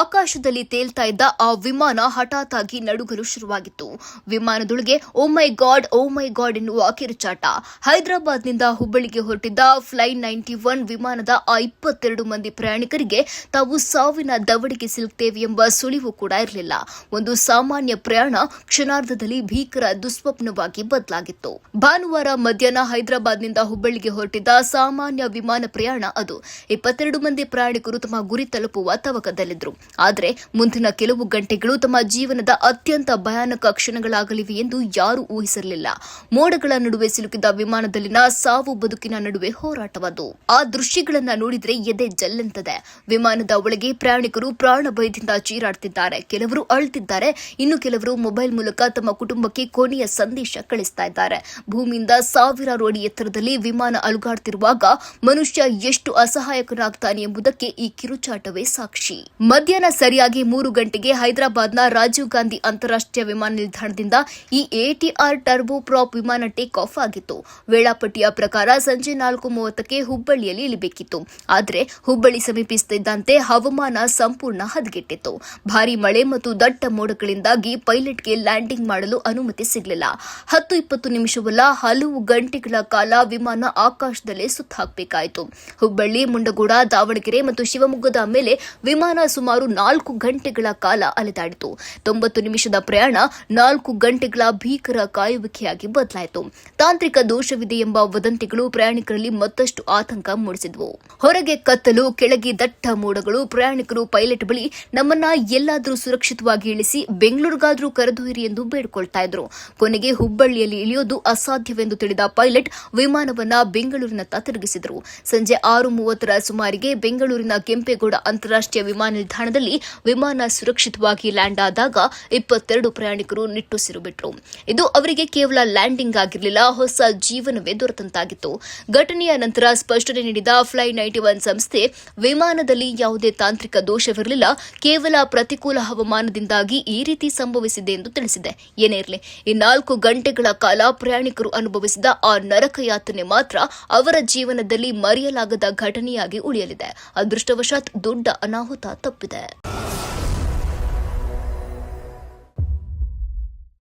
ಆಕಾಶದಲ್ಲಿ ತೇಲ್ತಾ ಇದ್ದ ಆ ವಿಮಾನ ಹಠಾತ್ ಆಗಿ ನಡುಗಲು ಶುರುವಾಗಿತ್ತು. ವಿಮಾನದೊಳಗೆ ಓ ಮೈ ಗಾಡ್ ಎನ್ನುವ ಕಿರುಚಾಟ. ಹೈದರಾಬಾದ್ನಿಂದ ಹುಬ್ಬಳ್ಳಿಗೆ ಹೊರಟಿದ್ದ ಫ್ಲೈ 91 ವಿಮಾನದ ಆ 22 ಮಂದಿ ಪ್ರಯಾಣಿಕರಿಗೆ ತಾವು ಸಾವಿನ ದವಡೆಗೆ ಸಿಲುಕ್ತೇವೆ ಎಂಬ ಸುಳಿವು ಕೂಡ ಇರಲಿಲ್ಲ. ಒಂದು ಸಾಮಾನ್ಯ ಪ್ರಯಾಣ ಕ್ಷಣಾರ್ಧದಲ್ಲಿ ಭೀಕರ ದುಸ್ವಪ್ನವಾಗಿ ಬದಲಾಗಿತ್ತು. ಭಾನುವಾರ ಮಧ್ಯಾಹ್ನ ಹೈದರಾಬಾದ್ನಿಂದ ಹುಬ್ಬಳ್ಳಿಗೆ ಹೊರಟಿದ್ದ ಸಾಮಾನ್ಯ ವಿಮಾನ ಪ್ರಯಾಣ ಅದು. 22 ಮಂದಿ ಪ್ರಯಾಣಿಕರು ತಮ್ಮ ಗುರಿ ತಲುಪುವ ತವಕದಲ್ಲಿದ್ದರು. ಆದರೆ ಮುಂದಿನ ಕೆಲವು ಗಂಟೆಗಳು ತಮ್ಮ ಜೀವನದ ಅತ್ಯಂತ ಭಯಾನಕ ಕ್ಷಣಗಳಾಗಲಿವೆ ಎಂದು ಯಾರೂ ಊಹಿಸಿರಲಿಲ್ಲ. ಮೋಡಗಳ ನಡುವೆ ಸಿಲುಕಿದ ವಿಮಾನದಲ್ಲಿನ ಸಾವು ಬದುಕಿನ ನಡುವೆ ಹೋರಾಟವದು. ಆ ದೃಶ್ಯಗಳನ್ನ ನೋಡಿದ್ರೆ ಎದೆ ಜಲ್ಲೆಂತದೆ. ವಿಮಾನದ ಒಳಗೆ ಪ್ರಯಾಣಿಕರು ಪ್ರಾಣ ಭಯದಿಂದ ಚೀರಾಡ್ತಿದ್ದಾರೆ. ಕೆಲವರು ಅಳ್ತಿದ್ದಾರೆ, ಇನ್ನು ಕೆಲವರು ಮೊಬೈಲ್ ಮೂಲಕ ತಮ್ಮ ಕುಟುಂಬಕ್ಕೆ ಕೊನೆಯ ಸಂದೇಶ ಕಳಿಸ್ತಾ ಇದ್ದಾರೆ. ಭೂಮಿಯಿಂದ ಸಾವಿರಾರು ಅಡಿ ಎತ್ತರದಲ್ಲಿ ವಿಮಾನ ಅಲುಗಾಡ್ತಿರುವಾಗ ಮನುಷ್ಯ ಎಷ್ಟು ಅಸಹಾಯಕನಾಗ್ತಾನೆ ಎಂಬುದಕ್ಕೆ ಈ ಕಿರುಚಾಟವೇ ಸಾಕ್ಷಿ. ಮಧ್ಯಾಹ್ನ ಸರಿಯಾಗಿ 3 ಗಂಟೆಗೆ ಹೈದರಾಬಾದ್ನ ರಾಜೀವ್ ಗಾಂಧಿ ಅಂತಾರಾಷ್ಟ್ರೀಯ ವಿಮಾನ ನಿಲ್ದಾಣದಿಂದ ಈ ATR ಟರ್ಬೋ ಪ್ರಾಪ್ ವಿಮಾನ ಟೇಕ್ ಆಫ್ ಆಗಿತ್ತು. ವೇಳಾಪಟ್ಟಿಯ ಪ್ರಕಾರ ಸಂಜೆ 4:30ಕ್ಕೆ ಹುಬ್ಬಳ್ಳಿಯಲ್ಲಿ ಇಳಿಬೇಕಿತ್ತು. ಆದರೆ ಹುಬ್ಬಳ್ಳಿ ಸಮೀಪಿಸುತ್ತಿದ್ದಂತೆ ಹವಾಮಾನ ಸಂಪೂರ್ಣ ಹದಗೆಟ್ಟಿತ್ತು. ಭಾರೀ ಮಳೆ ಮತ್ತು ದಟ್ಟ ಮೋಡಗಳಿಂದಾಗಿ ಪೈಲಟ್ಗೆ ಲ್ಯಾಂಡಿಂಗ್ ಮಾಡಲು ಅನುಮತಿ ಸಿಗಲಿಲ್ಲ. 10-20 ನಿಮಿಷವಲ್ಲ, ಹಲವು ಗಂಟೆಗಳ ಕಾಲ ವಿಮಾನ ಆಕಾಶದಲ್ಲೇ ಸುತ್ತಾಕಬೇಕಾಯಿತು. ಹುಬ್ಬಳ್ಳಿ, ಮುಂಡಗೋಡ, ದಾವಣಗೆರೆ ಮತ್ತು ಶಿವಮೊಗ್ಗದ ಮೇಲೆ ವಿಮಾನ ಸುಮಾರು 4 ಗಂಟೆಗಳ ಕಾಲ ಅಲೆದಾಡಿತು. 90 ನಿಮಿಷದ ಪ್ರಯಾಣ 4 ಗಂಟೆಗಳ ಭೀಕರ ಕಾಯುವಿಕೆಯಾಗಿ ಬದಲಾಯಿತು. ತಾಂತ್ರಿಕ ದೋಷವಿದೆ ಎಂಬ ವದಂತಿಗಳು ಪ್ರಯಾಣಿಕರಲ್ಲಿ ಮತ್ತಷ್ಟು ಆತಂಕ ಮೂಡಿಸಿದವು. ಹೊರಗೆ ಕತ್ತಲು, ಕೆಳಗೆ ದಟ್ಟ ಮೋಡಗಳು. ಪ್ರಯಾಣಿಕರು ಪೈಲಟ್ ಬಳಿ ನಮ್ಮನ್ನ ಎಲ್ಲಾದರೂ ಸುರಕ್ಷಿತವಾಗಿ ಇಳಿಸಿ ಬೆಂಗಳೂರಿಗಾದರೂ ಕರೆದೊಯ್ಯಿರಿ ಎಂದು ಬೇಡಿಕೊಳ್ತಾ ಇದ್ರು. ಕೊನೆಗೆ ಹುಬ್ಬಳ್ಳಿಯಲ್ಲಿ ಇಳಿಯೋದು ಅಸಾಧ್ಯವೆಂದು ತಿಳಿದ ಪೈಲಟ್ ವಿಮಾನವನ್ನ ಬೆಂಗಳೂರಿನತ್ತ ತಿರುಗಿಸಿದರು. ಸಂಜೆ 6:30ರ ಸುಮಾರಿಗೆ ಬೆಂಗಳೂರಿನ ಕೆಂಪೇಗೌಡ ಅಂತಾರಾಷ್ಟ್ರೀಯ ವಿಮಾನ ನಿಲ್ದಾಣದಲ್ಲಿ ವಿಮಾನ ಸುರಕ್ಷಿತವಾಗಿ ಲ್ಯಾಂಡ್ ಆದಾಗ 22 ಪ್ರಯಾಣಿಕರು ನಿಟ್ಟುಸಿರು ಬಿಟ್ಟರು. ಇದು ಅವರಿಗೆ ಕೇವಲ ಲ್ಯಾಂಡಿಂಗ್ ಆಗಿರಲಿಲ್ಲ, ಹೊಸ ಜೀವನವೇ ದೊರೆತಂತಾಗಿತ್ತು. ಘಟನೆಯ ನಂತರ ಸ್ಪಷ್ಟನೆ ನೀಡಿದ ಫ್ಲೈ 91 ಸಂಸ್ಥೆ, ವಿಮಾನದಲ್ಲಿ ಯಾವುದೇ ತಾಂತ್ರಿಕ ದೋಷವಿರಲಿಲ್ಲ, ಕೇವಲ ಪ್ರತಿಕೂಲ ಹವಾಮಾನದಿಂದಾಗಿ ಈ ರೀತಿ ಸಂಭವಿಸಿದೆ ಎಂದು ತಿಳಿಸಿದೆ. ಏನೇ ಇರಲಿ, ಈ 4 ಗಂಟೆಗಳ ಕಾಲ ಪ್ರಯಾಣಿಕರು ಅನುಭವಿಸಿದ ಆ ನರಕ ಯಾತನೆ ಮಾತ್ರ ಅವರ ಜೀವನದಲ್ಲಿ ಮರೆಯಲಾಗದ ಘಟನೆಯಾಗಿ ಉಳಿಯಲಿದೆ. ಅದೃಷ್ಟವಶಾತ್ ದೊಡ್ಡ ಅನಾಹುತ ತಪ್ಪಿದೆ.